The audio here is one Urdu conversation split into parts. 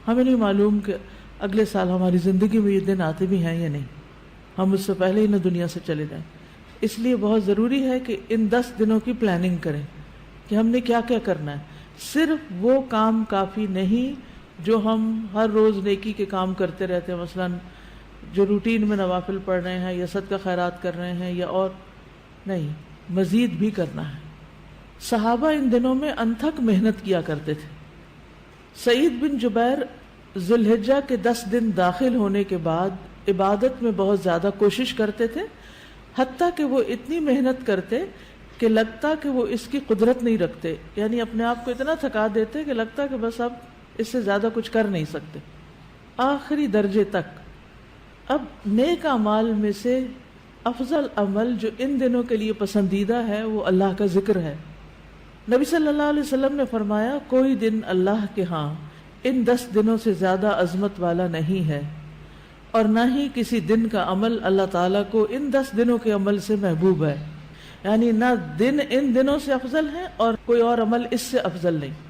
ہمیں نہیں معلوم کہ اگلے سال ہماری زندگی میں یہ دن آتے بھی ہیں یا نہیں، ہم اس سے پہلے ہی نہ دنیا سے چلے جائیں. اس لیے بہت ضروری ہے کہ ان 10 دنوں کی پلاننگ کریں کہ ہم نے کیا کیا کرنا ہے. صرف وہ کام کافی نہیں جو ہم ہر روز نیکی کے کام کرتے رہتے ہیں، مثلا جو روٹین میں نوافل پڑھ رہے ہیں یا صدقہ خیرات کر رہے ہیں یا اور نہیں، مزید بھی کرنا ہے. صحابہ ان دنوں میں انتھک محنت کیا کرتے تھے. سعید بن جبیر ذی الحجہ کے 10 دن داخل ہونے کے بعد عبادت میں بہت زیادہ کوشش کرتے تھے، حتیٰ کہ وہ اتنی محنت کرتے کہ لگتا کہ وہ اس کی قدرت نہیں رکھتے، یعنی اپنے آپ کو اتنا تھکا دیتے کہ لگتا کہ بس اب اس سے زیادہ کچھ کر نہیں سکتے، آخری درجے تک. اب نیک اعمال میں سے افضل عمل جو ان دنوں کے لیے پسندیدہ ہے وہ اللہ کا ذکر ہے. نبی صلی اللہ علیہ وسلم نے فرمایا کوئی دن اللہ کے ہاں ان 10 دنوں سے زیادہ عظمت والا نہیں ہے، اور نہ ہی کسی دن کا عمل اللہ تعالیٰ کو ان 10 دنوں کے عمل سے محبوب ہے. یعنی نہ دن ان دنوں سے افضل ہے اور کوئی اور عمل اس سے افضل نہیں.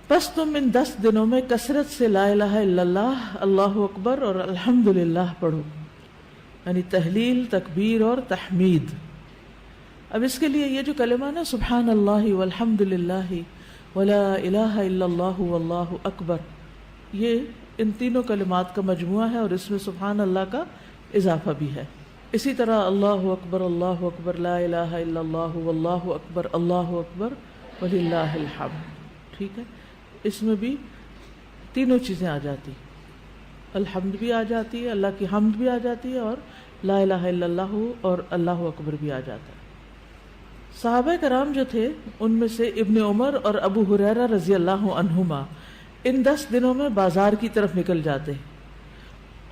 بس تم ان 10 دنوں میں کثرت سے لا الہ الا اللہ، اللہ اکبر اور الحمدللہ پڑھو، یعنی تحلیل، تکبیر اور تحمید. اب اس کے لیے یہ جو کلمہ نا سبحان اللہ والحمدللہ ولا الہ الا اللہ واللہ اکبر، یہ ان تینوں کلمات کا مجموعہ ہے اور اس میں سبحان اللہ کا اضافہ بھی ہے. اسی طرح اللہ اکبر لا الہ الا اللہ واللہ اکبر وللہ الحمد. ٹھیک ہے، اس میں بھی تینوں چیزیں آ جاتی، الحمد بھی آ جاتی ہے، اللہ کی حمد بھی آ جاتی ہے، اور لا الہ الا اللہ اور اللہ اکبر بھی آ جاتا ہے. صحابہ کرام جو تھے ان میں سے ابن عمر اور ابو ہریرہ رضی اللہ عنہما ان 10 دنوں میں بازار کی طرف نکل جاتے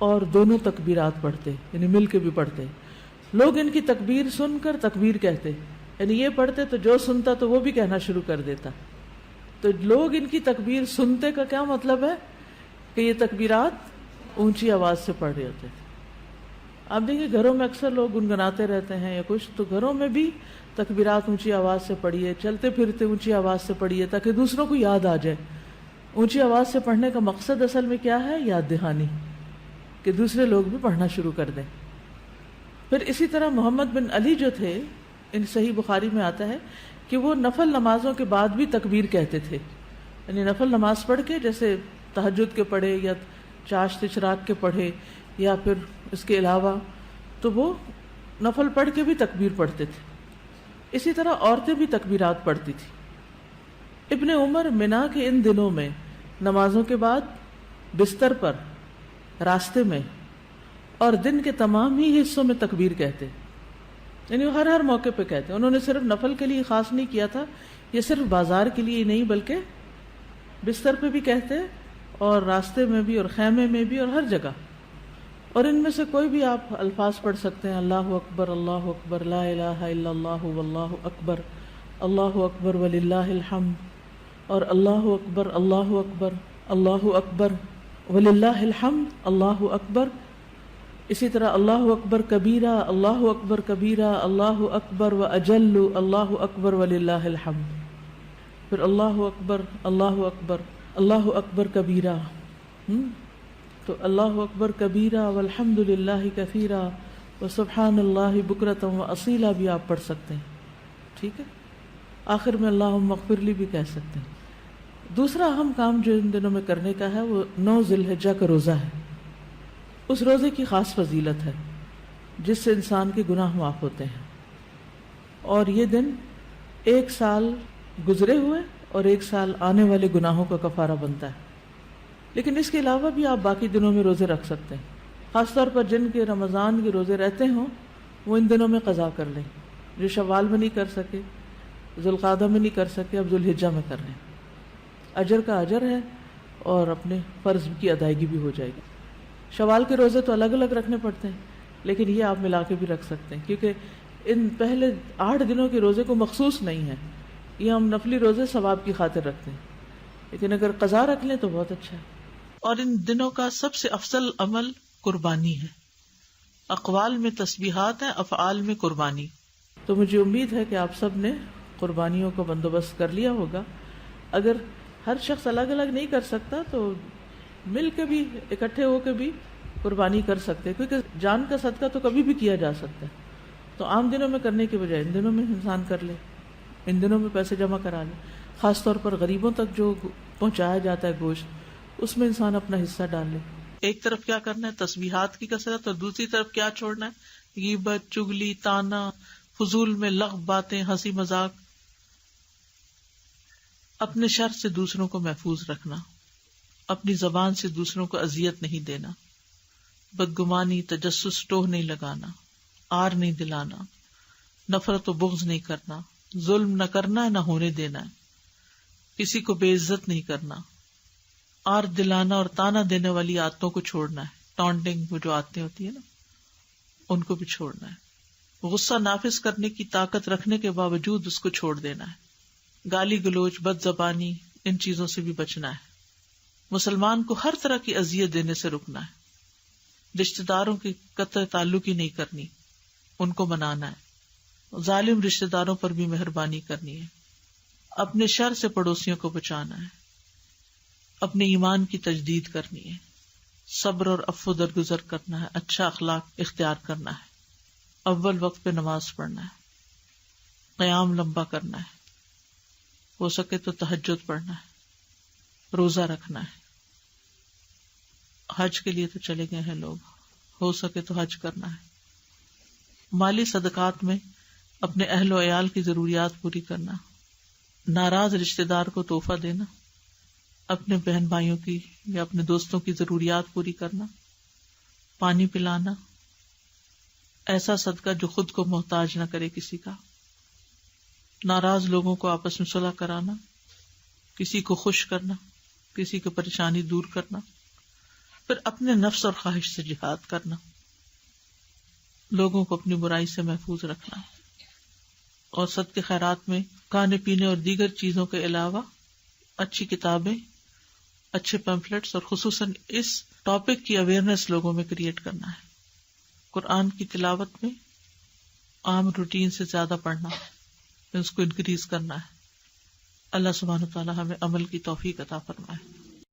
اور دونوں تکبیرات پڑھتے، یعنی مل کے بھی پڑھتے. لوگ ان کی تکبیر سن کر تکبیر کہتے، یعنی یہ پڑھتے تو جو سنتا تو وہ بھی کہنا شروع کر دیتا. تو لوگ ان کی تکبیر سنتے کا کیا مطلب ہے کہ یہ تکبیرات اونچی آواز سے پڑھ رہے ہوتے تھے. آپ دیکھیں گھروں میں اکثر لوگ گنگناتے رہتے ہیں یا کچھ، تو گھروں میں بھی تکبیرات اونچی آواز سے پڑھیے، چلتے پھرتے اونچی آواز سے پڑھیے تاکہ دوسروں کو یاد آ جائے. اونچی آواز سے پڑھنے کا مقصد اصل میں کیا ہے؟ یاد دہانی، کہ دوسرے لوگ بھی پڑھنا شروع کر دیں. پھر اسی طرح محمد بن علی جو تھے، ان صحیح بخاری میں آتا ہے کہ وہ نفل نمازوں کے بعد بھی تکبیر کہتے تھے. یعنی نفل نماز پڑھ کے، جیسے تہجد کے پڑھے یا چاشت اشراق کے پڑھے یا پھر اس کے علاوہ، تو وہ نفل پڑھ کے بھی تکبیر پڑھتے تھے. اسی طرح عورتیں بھی تکبیرات پڑھتی تھی. ابن عمر منا کے ان دنوں میں نمازوں کے بعد بستر پر، راستے میں اور دن کے تمام ہی حصوں میں تکبیر کہتے، یعنی وہ ہر موقع پہ کہتے. انہوں نے صرف نفل کے لیے خاص نہیں کیا تھا، یہ صرف بازار کے لیے نہیں بلکہ بستر پہ بھی کہتے اور راستے میں بھی اور خیمے میں بھی اور ہر جگہ. اور ان میں سے کوئی بھی آپ الفاظ پڑھ سکتے ہیں، اللہ اکبر لا الہ الا اللہ واللہ اکبر وللہ الحمد، اور اللہ اکبر وللہ الحمد، اللہ اکبر. اسی طرح اللہ اکبر کبیرہ، اللہ اکبر و اجل، اللہ اکبر وللہ الحمد. پھر اللہ اکبر کبیرہ، تو اللہ اکبر کبیرہ والحمد للہ کثیرہ وسبحان اللہ بکرۃ واصیلا بھی آپ پڑھ سکتے ہیں. ٹھیک ہے، آخر میں اللہم اغفر لی بھی کہہ سکتے ہیں. دوسرا اہم کام جو ان دنوں میں کرنے کا ہے وہ 9 ذی الحجہ کا روزہ ہے. اس روزے کی خاص فضیلت ہے جس سے انسان کے گناہ معاف ہوتے ہیں، اور یہ دن 1 سال گزرے ہوئے اور 1 سال آنے والے گناہوں کا کفارہ بنتا ہے. لیکن اس کے علاوہ بھی آپ باقی دنوں میں روزے رکھ سکتے ہیں. خاص طور پر جن کے رمضان کے روزے رہتے ہوں وہ ان دنوں میں قضا کر لیں. جو شوال میں نہیں کر سکے، ذوالقعدہ میں نہیں کر سکے، اب ذوالحجہ میں کر لیں. اجر کا اجر ہے اور اپنے فرض کی ادائیگی بھی ہو جائے گی. شوال کے روزے تو الگ الگ رکھنے پڑتے ہیں، لیکن یہ آپ ملا کے بھی رکھ سکتے ہیں، کیونکہ ان پہلے 8 دنوں کے روزے کو مخصوص نہیں ہے. یہ ہم نفلی روزے ثواب کی خاطر رکھتے ہیں، لیکن اگر قضا رکھ لیں تو بہت اچھا ہے. اور ان دنوں کا سب سے افضل عمل قربانی ہے. اقوال میں تسبیحات ہیں، افعال میں قربانی. تو مجھے امید ہے کہ آپ سب نے قربانیوں کا بندوبست کر لیا ہوگا. اگر ہر شخص الگ الگ نہیں کر سکتا، تو مل کے بھی اکٹھے ہو کے بھی قربانی کر سکتے، کیونکہ جان کا صدقہ تو کبھی بھی کیا جا سکتا ہے. تو عام دنوں میں کرنے کے بجائے ان دنوں میں انسان کر لے، ان دنوں میں پیسے جمع کرا لے. خاص طور پر غریبوں تک جو پہنچایا جاتا ہے گوشت، اس میں انسان اپنا حصہ ڈال لے. ایک طرف کیا کرنا ہے، تسبیحات کی کثرت، اور دوسری طرف کیا چھوڑنا ہے، غیبت، چگلی، تانا، فضول میں لغو باتیں، ہنسی مذاق. اپنے شر سے دوسروں کو محفوظ رکھنا، اپنی زبان سے دوسروں کو اذیت نہیں دینا، بدگمانی، تجسس، ٹوہ نہیں لگانا، آر نہیں دلانا، نفرت و بغض نہیں کرنا، ظلم نہ کرنا ہے نہ ہونے دینا ہے، کسی کو بے عزت نہیں کرنا، آر دلانا اور تانا دینے والی عادتوں کو چھوڑنا ہے. ٹانٹنگ، وہ جو عادتیں ہوتی ہیں نا، ان کو بھی چھوڑنا ہے. غصہ نافذ کرنے کی طاقت رکھنے کے باوجود اس کو چھوڑ دینا ہے. گالی گلوچ، بد زبانی، ان چیزوں سے بھی بچنا ہے. مسلمان کو ہر طرح کی اذیت دینے سے رکنا ہے. رشتہ داروں کی قطع تعلق ہی نہیں کرنی، ان کو منانا ہے. ظالم رشتہ داروں پر بھی مہربانی کرنی ہے. اپنے شر سے پڑوسیوں کو بچانا ہے. اپنے ایمان کی تجدید کرنی ہے. صبر اور عفو درگزر کرنا ہے. اچھا اخلاق اختیار کرنا ہے. اول وقت پہ نماز پڑھنا ہے. قیام لمبا کرنا ہے. ہو سکے تو تہجد پڑھنا ہے. روزہ رکھنا ہے. حج کے لیے تو چلے گئے ہیں لوگ، ہو سکے تو حج کرنا ہے. مالی صدقات میں اپنے اہل و عیال کی ضروریات پوری کرنا. ناراض رشتہ دار کو تحفہ دینا. اپنے بہن بھائیوں کی یا اپنے دوستوں کی ضروریات پوری کرنا. پانی پلانا. ایسا صدقہ جو خود کو محتاج نہ کرے کسی کا. ناراض لوگوں کو آپس میں صلح کرانا. کسی کو خوش کرنا، کسی کی پریشانی دور کرنا. پھر اپنے نفس اور خواہش سے جہاد کرنا. لوگوں کو اپنی برائی سے محفوظ رکھنا. اور صدقے خیرات میں کھانے پینے اور دیگر چیزوں کے علاوہ اچھی کتابیں، اچھے پیمفلیٹس اور خصوصاً اس ٹاپک کی اویئرنیس لوگوں میں کریٹ کرنا ہے. قرآن کی تلاوت میں عام روٹین سے زیادہ پڑھنا، اس کو انکریز کرنا ہے. اللہ سبحانہ و تعالی ہمیں عمل کی توفیق عطا فرمائے.